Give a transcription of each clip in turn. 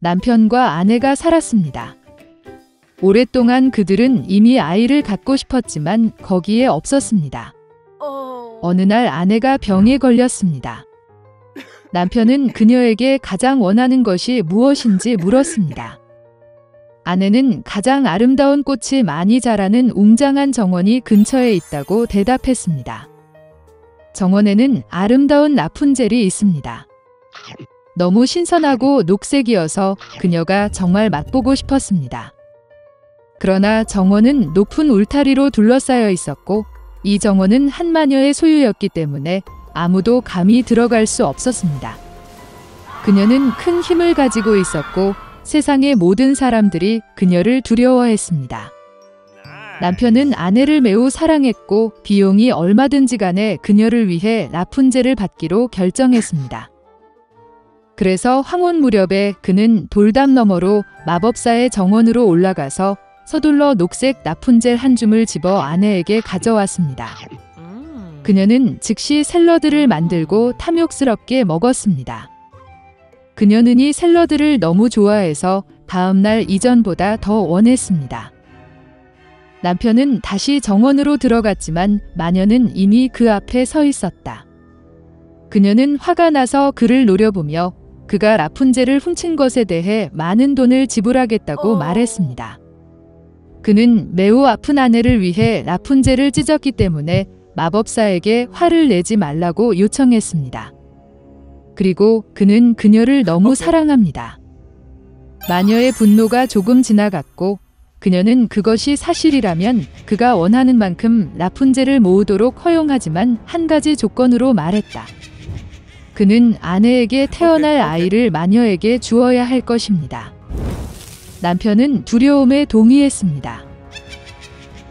남편과 아내가 살았습니다. 오랫동안 그들은 이미 아이를 갖고 싶었지만 거기에 없었습니다. 어느 날 아내가 병에 걸렸습니다. 남편은 그녀에게 가장 원하는 것이 무엇인지 물었습니다. 아내는 가장 아름다운 꽃이 많이 자라는 웅장한 정원이 근처에 있다고 대답했습니다. 정원에는 아름다운 라푼젤이 있습니다. 너무 신선하고 녹색이어서 그녀가 정말 맛보고 싶었습니다. 그러나 정원은 높은 울타리로 둘러싸여 있었고 이 정원은 한 마녀의 소유였기 때문에 아무도 감히 들어갈 수 없었습니다. 그녀는 큰 힘을 가지고 있었고 세상의 모든 사람들이 그녀를 두려워했습니다. 남편은 아내를 매우 사랑했고 비용이 얼마든지 간에 그녀를 위해 라푼젤을 받기로 결정했습니다. 그래서 황혼 무렵에 그는 돌담 너머로 마법사의 정원으로 올라가서 서둘러 녹색 라푼젤 한 줌을 집어 아내에게 가져왔습니다. 그녀는 즉시 샐러드를 만들고 탐욕스럽게 먹었습니다. 그녀는 이 샐러드를 너무 좋아해서 다음날 이전보다 더 원했습니다. 남편은 다시 정원으로 들어갔지만 마녀는 이미 그 앞에 서 있었다. 그녀는 화가 나서 그를 노려보며 그가 라푼젤을 훔친 것에 대해 많은 돈을 지불하겠다고 말했습니다. 그는 매우 아픈 아내를 위해 라푼젤을 찢었기 때문에 마법사에게 화를 내지 말라고 요청했습니다. 그리고 그는 그녀를 너무 사랑합니다. 마녀의 분노가 조금 지나갔고 그녀는 그것이 사실이라면 그가 원하는 만큼 라푼젤을 모으도록 허용하지만 한 가지 조건으로 말했다. 그는 아내에게 태어날 아이를 마녀에게 주어야 할 것입니다. 남편은 두려움에 동의했습니다.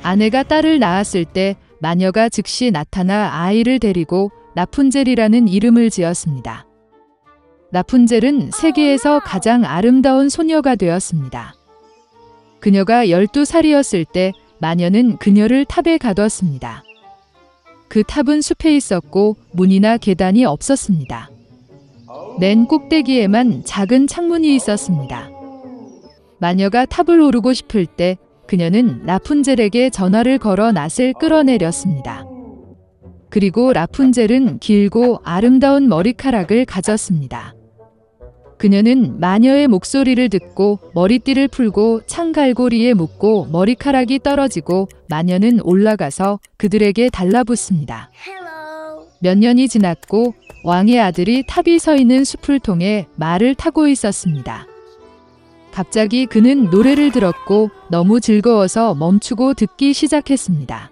아내가 딸을 낳았을 때 마녀가 즉시 나타나 아이를 데리고 라푼젤이라는 이름을 지었습니다. 라푼젤은 세계에서 가장 아름다운 소녀가 되었습니다. 그녀가 12살이었을 때 마녀는 그녀를 탑에 가뒀습니다. 그 탑은 숲에 있었고 문이나 계단이 없었습니다. 맨 꼭대기에만 작은 창문이 있었습니다. 마녀가 탑을 오르고 싶을 때 그녀는 라푼젤에게 전화를 걸어 낫을 끌어내렸습니다. 그리고 라푼젤은 길고 아름다운 머리카락을 가졌습니다. 그녀는 마녀의 목소리를 듣고 머리띠를 풀고 창갈고리에 묶고 머리카락이 떨어지고 마녀는 올라가서 그들에게 달라붙습니다. 몇 년이 지났고 왕의 아들이 탑이 서 있는 숲을 통해 말을 타고 있었습니다. 갑자기 그는 노래를 들었고 너무 즐거워서 멈추고 듣기 시작했습니다.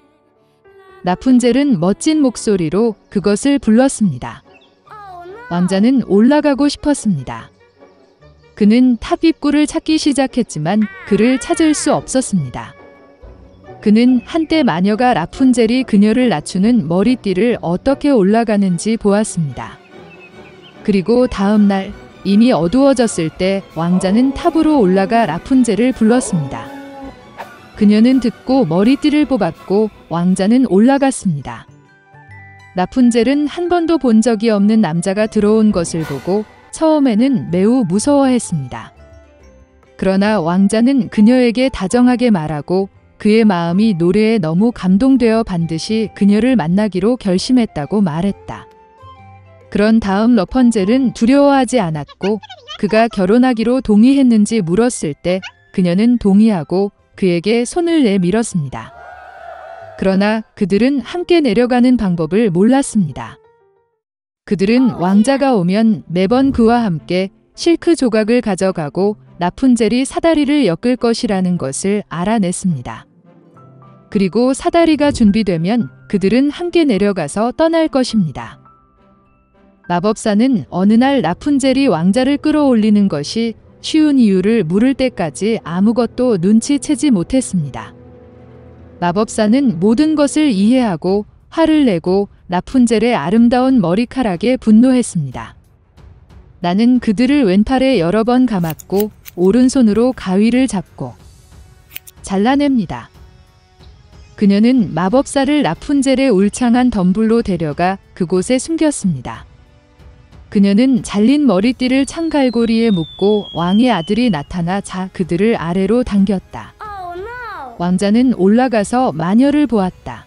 라푼젤은 멋진 목소리로 그것을 불렀습니다. 왕자는 올라가고 싶었습니다. 그는 탑 입구를 찾기 시작했지만 그를 찾을 수 없었습니다. 그는 한때 마녀가 라푼젤이 그녀를 낮추는 머리띠를 어떻게 올라가는지 보았습니다. 그리고 다음 날 이미 어두워졌을 때 왕자는 탑으로 올라가 라푼젤을 불렀습니다. 그녀는 듣고 머리띠를 뽑았고 왕자는 올라갔습니다. 라푼젤은 한 번도 본 적이 없는 남자가 들어온 것을 보고 처음에는 매우 무서워했습니다. 그러나 왕자는 그녀에게 다정하게 말하고 그의 마음이 노래에 너무 감동되어 반드시 그녀를 만나기로 결심했다고 말했다. 그런 다음 러펀젤은 두려워하지 않았고 그가 결혼하기로 동의했는지 물었을 때 그녀는 동의하고 그에게 손을 내밀었습니다. 그러나 그들은 함께 내려가는 방법을 몰랐습니다. 그들은 왕자가 오면 매번 그와 함께 실크 조각을 가져가고 라푼젤이 사다리를 엮을 것이라는 것을 알아냈습니다. 그리고 사다리가 준비되면 그들은 함께 내려가서 떠날 것입니다. 마법사는 어느 날 라푼젤이 왕자를 끌어올리는 것이 쉬운 이유를 물을 때까지 아무것도 눈치채지 못했습니다. 마법사는 모든 것을 이해하고 화를 내고 라푼젤의 아름다운 머리카락에 분노했습니다. 나는 그들을 왼팔에 여러 번 감았고 오른손으로 가위를 잡고 잘라냅니다. 그녀는 마법사를 라푼젤의 울창한 덤불로 데려가 그곳에 숨겼습니다. 그녀는 잘린 머리띠를 창갈고리에 묶고 왕의 아들이 나타나자 그들을 아래로 당겼다. 왕자는 올라가서 마녀를 보았다.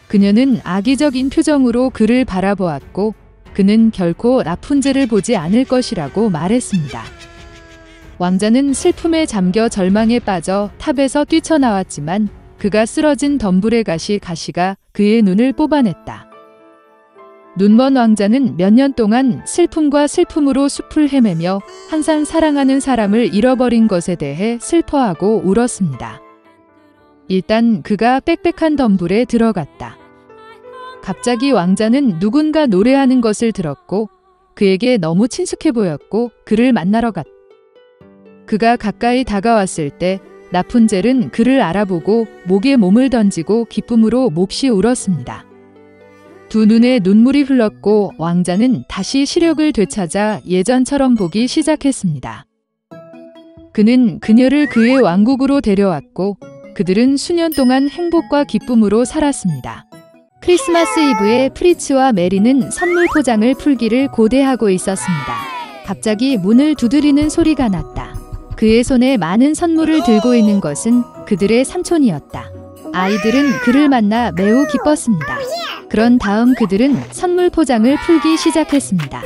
그녀는 악의적인 표정으로 그를 바라보았고 그는 결코 라푼젤을 보지 않을 것이라고 말했습니다. 왕자는 슬픔에 잠겨 절망에 빠져 탑에서 뛰쳐나왔지만 그가 쓰러진 덤불의 가시가 그의 눈을 뽑아냈다. 눈먼 왕자는 몇 년 동안 슬픔과 슬픔으로 숲을 헤매며 항상 사랑하는 사람을 잃어버린 것에 대해 슬퍼하고 울었습니다. 일단 그가 빽빽한 덤불에 들어갔다. 갑자기 왕자는 누군가 노래하는 것을 들었고 그에게 너무 친숙해 보였고 그를 만나러 갔다. 그가 가까이 다가왔을 때 라푼젤은 그를 알아보고 목에 몸을 던지고 기쁨으로 몹시 울었습니다. 두 눈에 눈물이 흘렀고 왕자는 다시 시력을 되찾아 예전처럼 보기 시작했습니다. 그는 그녀를 그의 왕국으로 데려왔고 그들은 수년 동안 행복과 기쁨으로 살았습니다. 크리스마스 이브에 프리츠와 메리는 선물 포장을 풀기를 고대하고 있었습니다. 갑자기 문을 두드리는 소리가 났다. 그의 손에 많은 선물을 들고 있는 것은 그들의 삼촌이었다. 아이들은 그를 만나 매우 기뻤습니다. 그런 다음 그들은 선물 포장을 풀기 시작했습니다.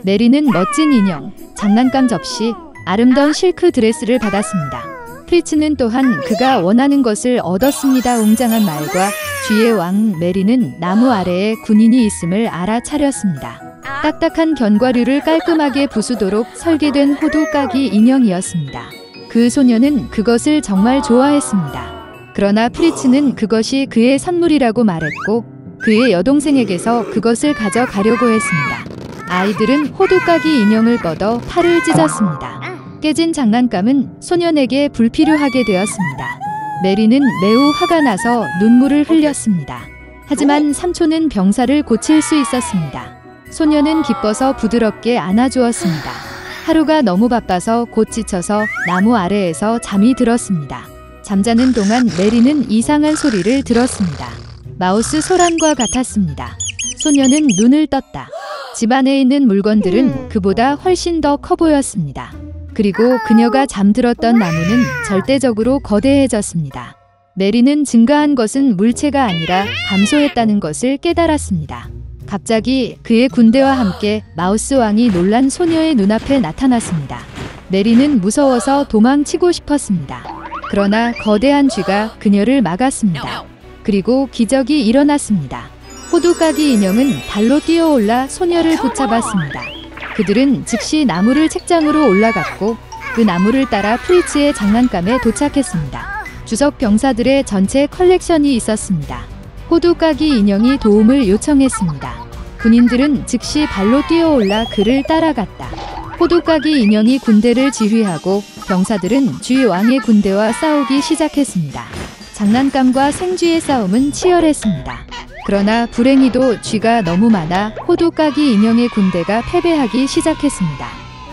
메리는 멋진 인형, 장난감 접시, 아름다운 실크 드레스를 받았습니다. 프리츠는 또한 그가 원하는 것을 얻었습니다. 웅장한 말과 쥐의 왕 메리는 나무 아래에 군인이 있음을 알아차렸습니다. 딱딱한 견과류를 깔끔하게 부수도록 설계된 호두까기 인형이었습니다. 그 소녀는 그것을 정말 좋아했습니다. 그러나 프리츠는 그것이 그의 선물이라고 말했고 그의 여동생에게서 그것을 가져가려고 했습니다. 아이들은 호두까기 인형을 뻗어 팔을 찢었습니다. 깨진 장난감은 소년에게 불필요하게 되었습니다. 메리는 매우 화가 나서 눈물을 흘렸습니다. 하지만 삼촌은 병사를 고칠 수 있었습니다. 소녀는 기뻐서 부드럽게 안아주었습니다. 하루가 너무 바빠서 곧 지쳐서 나무 아래에서 잠이 들었습니다. 잠자는 동안 메리는 이상한 소리를 들었습니다. 마우스 소란과 같았습니다. 소녀는 눈을 떴다. 집 안에 있는 물건들은 그보다 훨씬 더 커 보였습니다. 그리고 그녀가 잠들었던 나무는 절대적으로 거대해졌습니다. 메리는 증가한 것은 물체가 아니라 감소했다는 것을 깨달았습니다. 갑자기 그의 군대와 함께 마우스 왕이 놀란 소녀의 눈앞에 나타났습니다. 메리는 무서워서 도망치고 싶었습니다. 그러나 거대한 쥐가 그녀를 막았습니다. 그리고 기적이 일어났습니다. 호두까기 인형은 발로 뛰어올라 소녀를 붙잡았습니다. 그들은 즉시 나무를 책장으로 올라갔고 그 나무를 따라 프리츠의 장난감에 도착했습니다. 주석 병사들의 전체 컬렉션이 있었습니다. 호두까기 인형이 도움을 요청했습니다. 군인들은 즉시 발로 뛰어올라 그를 따라갔다. 호두까기 인형이 군대를 지휘하고 병사들은 쥐 왕의 군대와 싸우기 시작했습니다. 장난감과 생쥐의 싸움은 치열했습니다. 그러나 불행히도 쥐가 너무 많아 호두까기 인형의 군대가 패배하기 시작했습니다.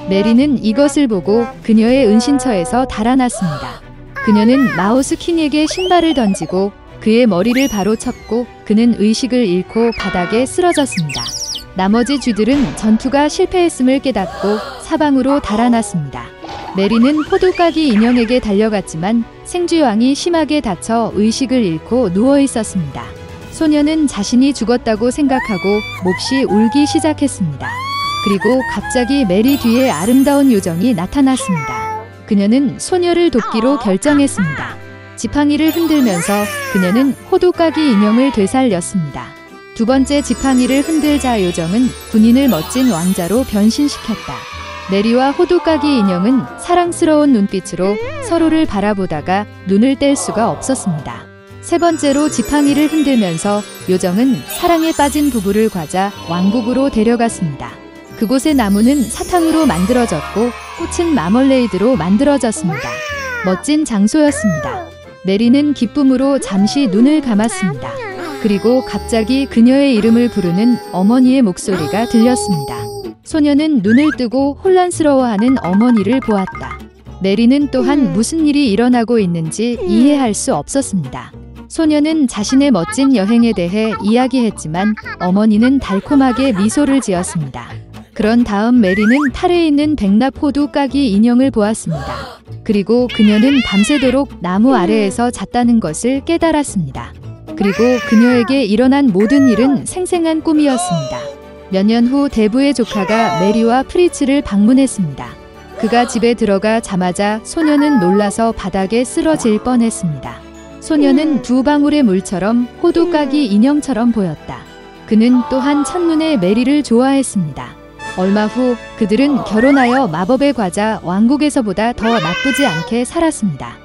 메리는 이것을 보고 그녀의 은신처에서 달아났습니다. 그녀는 마우스 킹에게 신발을 던지고 그의 머리를 바로 쳤고 그는 의식을 잃고 바닥에 쓰러졌습니다. 나머지 쥐들은 전투가 실패했음을 깨닫고 사방으로 달아났습니다. 메리는 호두까기 인형에게 달려갔지만 생쥐왕이 심하게 다쳐 의식을 잃고 누워 있었습니다. 소녀는 자신이 죽었다고 생각하고 몹시 울기 시작했습니다. 그리고 갑자기 메리 뒤에 아름다운 요정이 나타났습니다. 그녀는 소녀를 돕기로 결정했습니다. 지팡이를 흔들면서 그녀는 호두까기 인형을 되살렸습니다. 두 번째 지팡이를 흔들자 요정은 군인을 멋진 왕자로 변신시켰다. 메리와 호두까기 인형은 사랑스러운 눈빛으로 서로를 바라보다가 눈을 뗄 수가 없었습니다. 세 번째로 지팡이를 흔들면서 요정은 사랑에 빠진 부부를 과자 왕국으로 데려갔습니다. 그곳의 나무는 사탕으로 만들어졌고 꽃은 마멀레이드로 만들어졌습니다. 멋진 장소였습니다. 메리는 기쁨으로 잠시 눈을 감았습니다. 그리고 갑자기 그녀의 이름을 부르는 어머니의 목소리가 들렸습니다. 소녀는 눈을 뜨고 혼란스러워하는 어머니를 보았다. 메리는 또한 무슨 일이 일어나고 있는지 이해할 수 없었습니다. 소녀는 자신의 멋진 여행에 대해 이야기했지만 어머니는 달콤하게 미소를 지었습니다. 그런 다음 메리는 탈에 있는 백납 호두 까기 인형을 보았습니다. 그리고 그녀는 밤새도록 나무 아래에서 잤다는 것을 깨달았습니다. 그리고 그녀에게 일어난 모든 일은 생생한 꿈이었습니다. 몇 년 후 대부의 조카가 메리와 프리츠를 방문했습니다. 그가 집에 들어가 자마자 소녀는 놀라서 바닥에 쓰러질 뻔했습니다. 소녀는 두 방울의 물처럼 호두 까기 인형처럼 보였다. 그는 또한 첫눈에 메리를 좋아했습니다. 얼마 후 그들은 결혼하여 마법의 과자 왕국에서보다 더 나쁘지 않게 살았습니다.